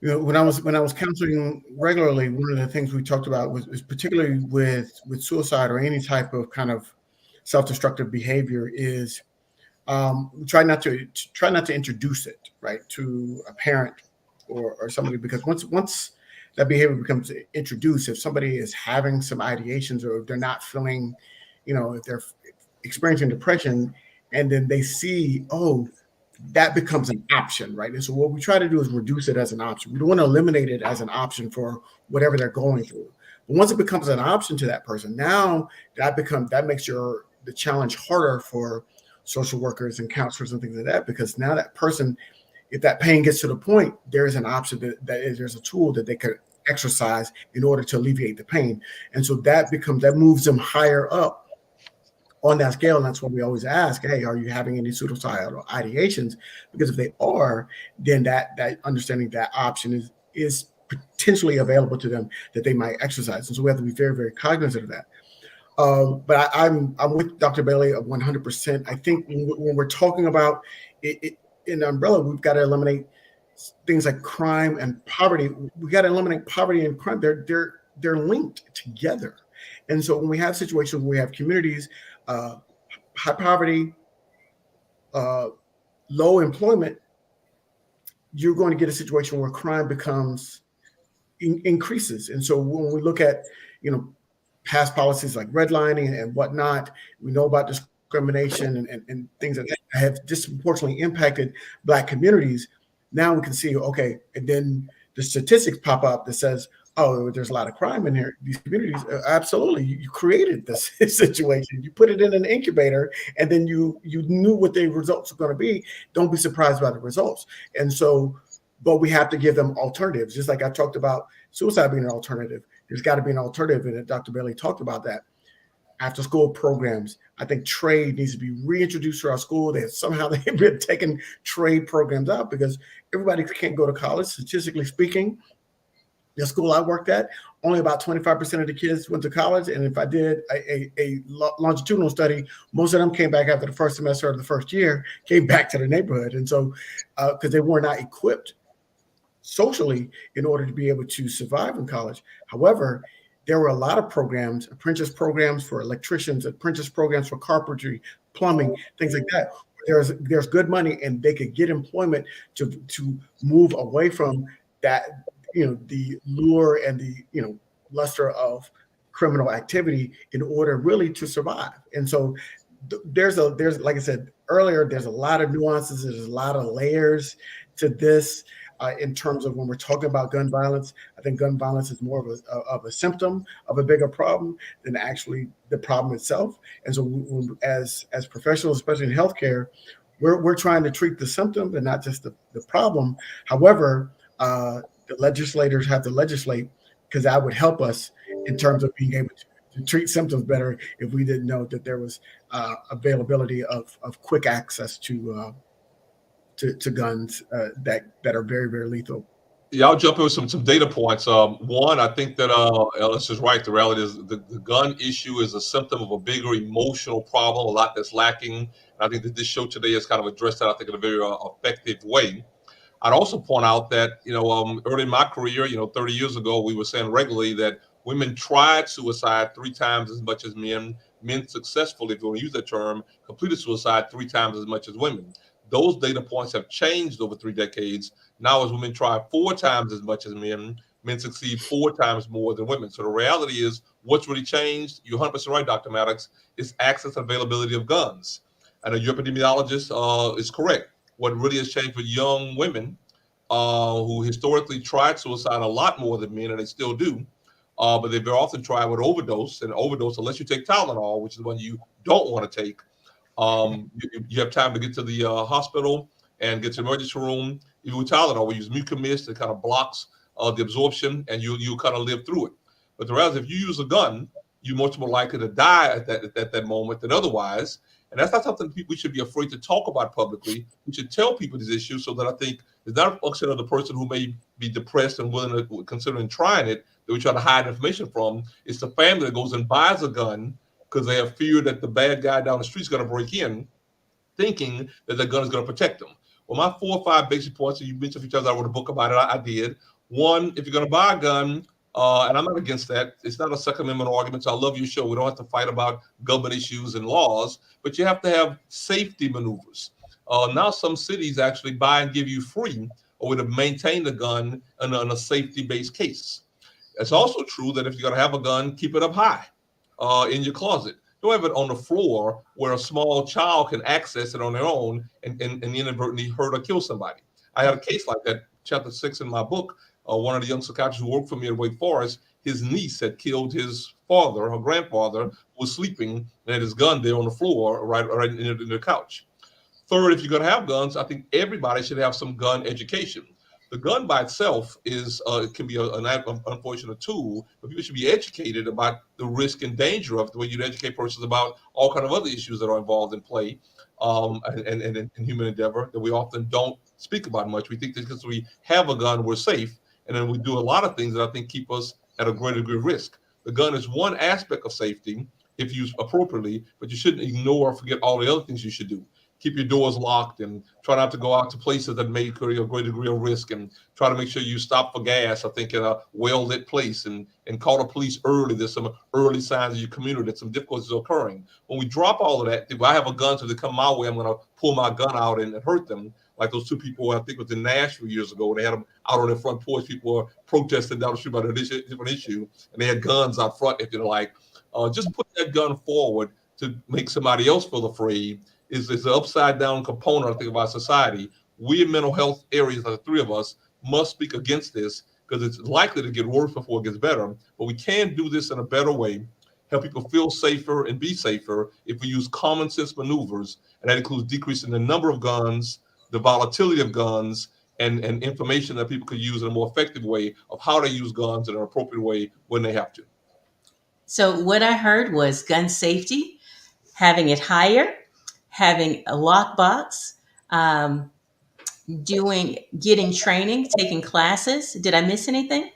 when I was counseling regularly, one of the things we talked about was particularly with suicide or any type of kind of self-destructive behavior is try not to introduce it right to a parent or somebody, because once that behavior becomes introduced, if somebody is having some ideations or if they're not feeling, if they're experiencing depression, and then they see, oh, that becomes an option, right? And so what we try to do is reduce it as an option. We don't want to eliminate it as an option for whatever they're going through. But once it becomes an option to that person, now that makes the challenge harder for social workers and counselors and things like that, because now that person, if that pain gets to the point, there is an option there's a tool that they could exercise in order to alleviate the pain. And so that moves them higher up on that scale. And that's why we always ask, hey, are you having any suicidal ideations? Because if they are, then that understanding that option is potentially available to them that they might exercise. And so we have to be very, very cognizant of that. But I'm with Dr. Bailey 100%. I think when we're talking about it in the umbrella, we've got to eliminate things like crime and poverty. We got to eliminate poverty and crime. They're linked together. And so when we have situations where we have communities, high poverty, uh, low employment, you're going to get a situation where crime increases. And so when we look at, past policies like redlining and whatnot, we know about discrimination and things that have disproportionately impacted Black communities. Now we can see, okay, and then the statistics pop up that says, oh, there's a lot of crime in here. These communities, absolutely, you created this situation. You put it in an incubator, and then you knew what the results were going to be. Don't be surprised by the results. And so, but we have to give them alternatives. Just like I talked about suicide being an alternative, there's got to be an alternative, and Dr. Bailey talked about that. After school programs, I think trade needs to be reintroduced to our school. Somehow they've been taking trade programs out because everybody can't go to college. Statistically speaking, the school I worked at, only about 25% of the kids went to college. And if I did a longitudinal study, most of them came back after the first semester of the first year, came back to the neighborhood. And so, because they were not equipped socially in order to be able to survive in college. However, there were a lot of programs, apprentice programs for electricians, apprentice programs for carpentry, plumbing, things like that. There's good money, and they could get employment to move away from that, the lure and the luster of criminal activity in order really to survive. And so there's like I said earlier, there's a lot of nuances, there's a lot of layers to this. In terms of when we're talking about gun violence, I think gun violence is more of a symptom of a bigger problem than actually the problem itself. And so, as professionals, especially in healthcare, we're trying to treat the symptom and not just the problem. However, the legislators have to legislate, because that would help us in terms of being able to treat symptoms better if we didn't know that there was availability of quick access to guns that are very, very lethal. Yeah, I'll jump in with some data points. One, I think that Ellis is right. The reality is the gun issue is a symptom of a bigger emotional problem, a lot that's lacking. And I think that this show today has kind of addressed that, I think, in a very effective way. I'd also point out that, early in my career, 30 years ago, we were saying regularly that women tried suicide 3 times as much as men. Men successfully, if you want to use that term, completed suicide 3 times as much as women. Those data points have changed over 3 decades. Now, as women try 4 times as much as men, men succeed 4 times more than women. So the reality is, what's really changed? You're 100% right, Dr. Maddox. Is access and availability of guns. I know your epidemiologist is correct. What really has changed for young women who historically tried suicide a lot more than men, and they still do. But they very often try with overdose, and overdose, unless you take Tylenol, which is one you don't want to take, you have time to get to the hospital and get to the emergency room. Even with Tylenol, we use mucomist that kind of blocks the absorption, and you kind of live through it. But the reality, if you use a gun, you're much more likely to die at that moment than otherwise. And that's not something we should be afraid to talk about publicly. We should tell people these issues so that I think it's not a function of the person who may be depressed and willing to considering trying it that we try to hide information from. It's the family that goes and buys a gun because they have fear that the bad guy down the street is going to break in, thinking that the gun is going to protect them. Well, my 4 or 5 basic points, and you mentioned a few times I wrote a book about it, I did. One, if you're going to buy a gun, and I'm not against that, it's not a Second Amendment argument, so I love your show. We don't have to fight about government issues and laws, but you have to have safety maneuvers. Now, some cities actually buy and give you free a way to maintain the gun in a safety-based case. It's also true that if you're going to have a gun, keep it up high in your closet. Don't have it on the floor where a small child can access it on their own and inadvertently hurt or kill somebody. I had a case like that, chapter 6 in my book. One of the young psychiatrists who worked for me at Wake Forest, his niece had killed his father, her grandfather, who was sleeping and had his gun there on the floor, right in the couch. Third, if you're going to have guns, I think everybody should have some gun education. The gun by itself is it can be an unfortunate tool, but people should be educated about the risk and danger of it, the way you'd educate persons about all kind of other issues that are involved in play and human endeavor that we often don't speak about much. We think that because we have a gun, we're safe, and then we do a lot of things that I think keep us at a greater degree of risk. The gun is one aspect of safety if used appropriately, but you shouldn't ignore or forget all the other things you should do. Keep your doors locked and try not to go out to places that may carry a great degree of risk, and try to make sure you stop for gas, I think, in a well-lit place, and call the police early. There's some early signs in your community that some difficulties are occurring. When we drop all of that, if I have a gun, so they come my way, I'm going to pull my gun out and hurt them. Like those 2 people, I think it was in Nashville years ago, they had them out on their front porch. People were protesting down the street about a different issue, and they had guns out front. If you're like, just put that gun forward to make somebody else feel afraid is an upside down component, I think, of our society. We in mental health areas, like the three of us, must speak against this because it's likely to get worse before it gets better. But we can do this in a better way, help people feel safer and be safer if we use common sense maneuvers. And that includes decreasing the number of guns, the volatility of guns, and information that people could use in a more effective way of how to use guns in an appropriate way when they have to. So what I heard was gun safety, having it higher, having a lockbox, um, getting training, taking classes. Did I miss anything?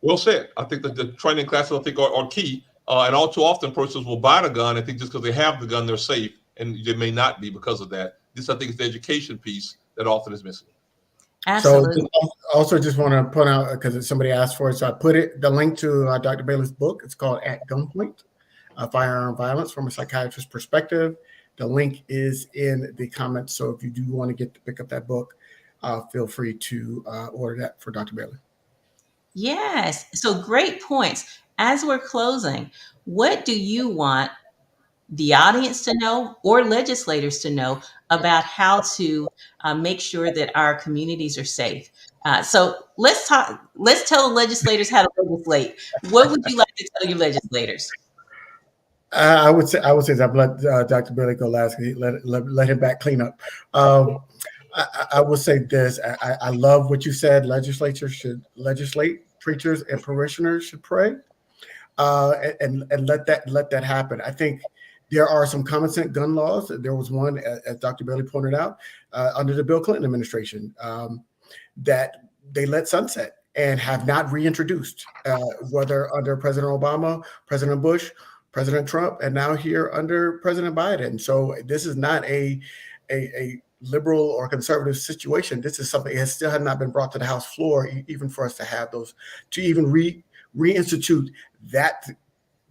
Well said. I think that the training classes, I think, are key. And all too often, persons will buy the gun and think just because they have the gun, they're safe, and they may not be because of that. This, I think, is the education piece that often is missing. So Absolutely. also just want to point out, because somebody asked for it, so I put the link to Dr. Bailey's book. It's called At Gunpoint, Firearm Violence from a Psychiatrist's Perspective. The link is in the comments. So if you do want to pick up that book, feel free to order that for Dr. Bailey. Yes. So great points. As we're closing, what do you want the audience to know or legislators to know about how to make sure that our communities are safe? So let's talk. Let's tell the legislators how to legislate. What would you like to tell your legislators? I would say I've let Dr. Bailey go last. Let him back clean up. I will say this. I love what you said. Legislatures should legislate. Preachers and parishioners should pray, and let that happen. I think there are some common sense gun laws. There was one, as Dr. Bailey pointed out, under the Bill Clinton administration, that they let sunset and have not reintroduced, whether under President Obama, President Bush, President Trump, and now here under President Biden. So this is not a liberal or conservative situation. This is something that still had not been brought to the House floor, even for us to have those, to even reinstitute that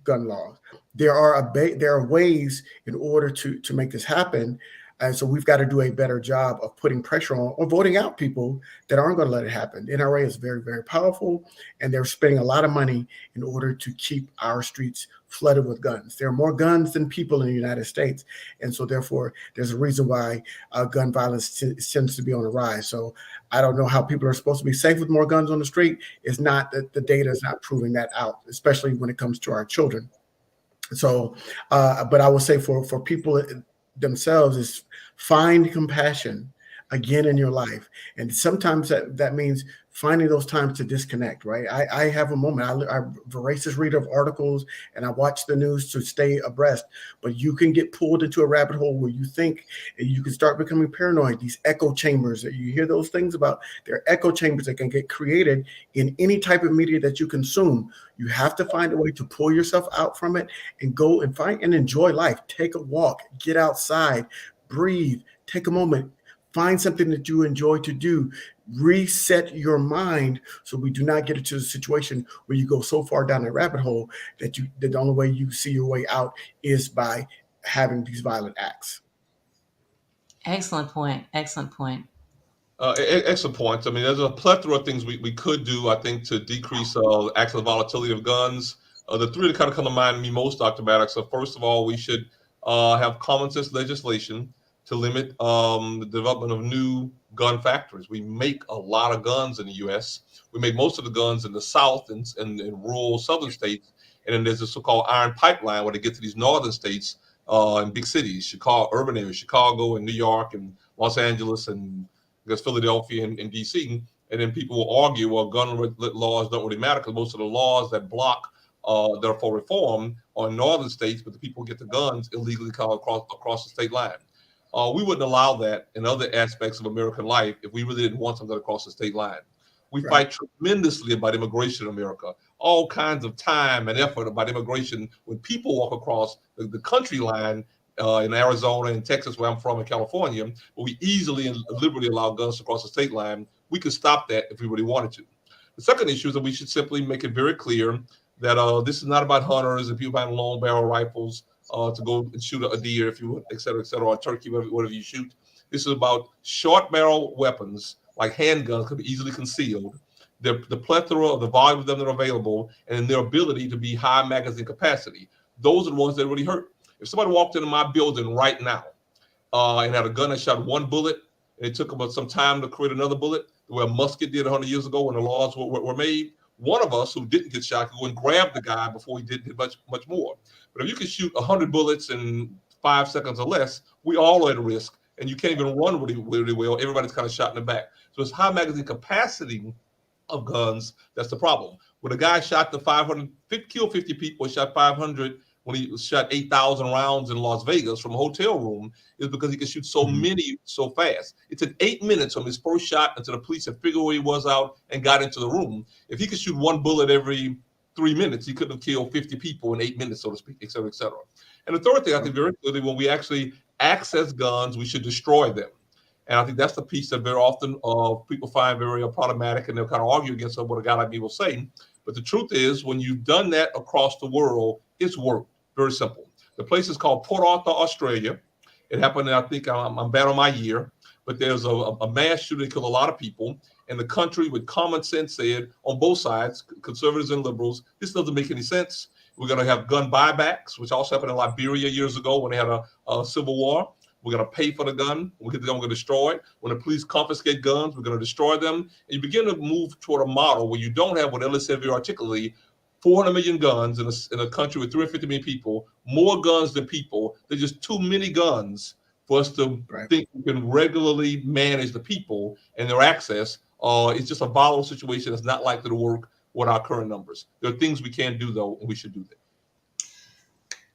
gun laws. There are ways in order to make this happen, and so we've got to do a better job of putting pressure on or voting out people that aren't going to let it happen. The NRA is very, very powerful, and they're spending a lot of money in order to keep our streets flooded with guns. There are more guns than people in the United States, and so therefore there's a reason why gun violence tends to be on the rise. So I don't know how people are supposed to be safe with more guns on the street. It's not that the data is not proving that out, especially when it comes to our children. So, but I would say for people themselves is find compassion again in your life, and sometimes that means finding those times to disconnect. Right? I have a moment. I'm a voracious reader of articles, and I watch the news to stay abreast. But you can get pulled into a rabbit hole where you think, and you can start becoming paranoid. These echo chambers that you hear those things about, they're echo chambers that can get created in any type of media that you consume. You have to find a way to pull yourself out from it and go and find and enjoy life. Take a walk, get outside, breathe, take a moment, find something that you enjoy to do, reset your mind so we do not get into a situation where you go so far down a rabbit hole that the only way you see your way out is by having these violent acts. Excellent point. Excellent point. Excellent points. I mean, there's a plethora of things we could do, I think, to decrease actual volatility of guns. The three that kind of come to mind to me most, Dr. Maddox, are first of all, we should have common sense legislation to limit the development of new gun factories. We make a lot of guns in the U.S. We make most of the guns in the South and in rural southern states. And then there's a so-called iron pipeline where they get to these northern states and big cities, Chicago, urban areas, Chicago and New York and Los Angeles and I guess Philadelphia and DC, and then people will argue, well, laws don't really matter because most of the laws that block therefore reform are in northern states, but the people get the guns illegally across the state line. We wouldn't allow that in other aspects of American life if we really didn't want something across the state line. We Right. fight tremendously about immigration in America, all kinds of time and effort about immigration when people walk across the country line in Arizona and Texas, where I'm from, in California, where we easily and liberally allow guns to cross the state line. We could stop that if we really wanted to. The second issue is that we should simply make it very clear that this is not about hunters and people buying long barrel rifles to go and shoot a deer, if you would, et cetera, or a turkey, whatever you shoot. This is about short barrel weapons like handguns could be easily concealed. The plethora of the volume of them that are available and their ability to be high magazine capacity. Those are the ones that really hurt. If somebody walked into my building right now and had a gun that shot one bullet, and it took them some time to create another bullet, the way a musket did 100 years ago when the laws were made, one of us who didn't get shot could go and grab the guy before he did much more. But if you can shoot 100 bullets in 5 seconds or less, we all are at risk, and you can't even run really well. Everybody's kind of shot in the back. So it's high magazine capacity of guns that's the problem. When a guy shot the 500, killed 50 people, shot 500 when he shot 8,000 rounds in Las Vegas from a hotel room is because he could shoot so many so fast. It took 8 minutes from his first shot until the police had figured where he was out and got into the room. If he could shoot one bullet every 3 minutes, he could have killed 50 people in 8 minutes, so to speak, et cetera, et cetera. And the third thing I think very clearly, when we actually access guns, we should destroy them. And I think that's the piece that very often people find very problematic, and they'll kind of argue against what a guy like me will say. But the truth is, when you've done that across the world, it's worked. Very simple. The place is called Port Arthur, Australia. It happened, I think I'm bad on my year, but there's a mass shooting that killed a lot of people. And the country, with common sense, said on both sides, conservatives and liberals, this doesn't make any sense. We're going to have gun buybacks, which also happened in Liberia years ago when they had a civil war. We're going to pay for the gun. We're going to destroy it. When the police confiscate guns, we're going to destroy them. And you begin to move toward a model where you don't have what Ellis said very articulately, 400 million guns in a country with 350 million people, more guns than people. There's just too many guns for us to think we can regularly manage the people and their access. It's just a volatile situation that's not likely to work with our current numbers. There are things we can do, though, and we should do that.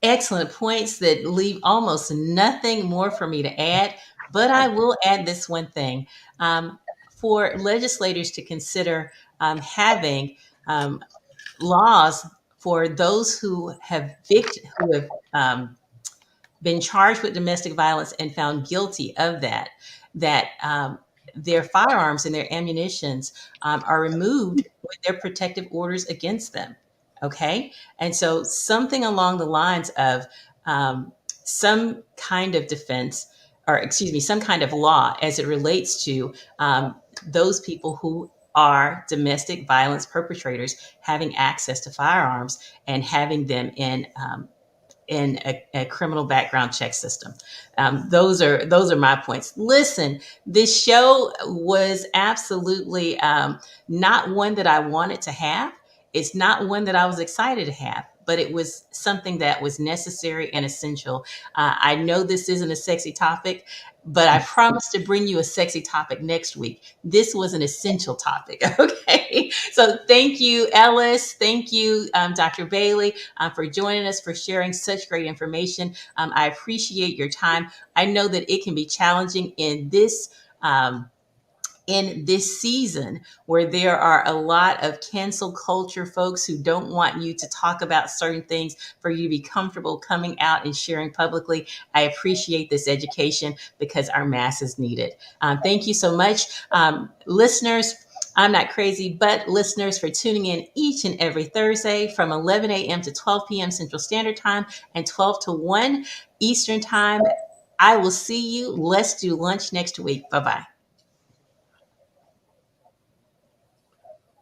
Excellent points that leave almost nothing more for me to add, but I will add this one thing. for legislators to consider having laws for those who have been charged with domestic violence and found guilty of that their firearms and their ammunitions are removed with their protective orders against them. Okay. And so something along the lines of some kind of defense, or excuse me, some kind of law as it relates to those people who are domestic violence perpetrators having access to firearms and having them in a criminal background check system. Those are my points. Listen, this show was absolutely not one that I wanted to have. It's not one that I was excited to have, but it was something that was necessary and essential. I know this isn't a sexy topic, but I promise to bring you a sexy topic next week. This was an essential topic. Okay. So thank you, Ellis. Thank you, Dr. Bailey, for joining us, for sharing such great information. I appreciate your time. I know that it can be challenging in this season where there are a lot of cancel culture folks who don't want you to talk about certain things for you to be comfortable coming out and sharing publicly. I appreciate this education because our masses need it. Thank you so much, listeners. I'm not crazy, but listeners, for tuning in each and every Thursday from 11 a.m. to 12 p.m. Central Standard Time and 12 to 1 Eastern Time. I will see you. Let's do lunch next week. Bye-bye.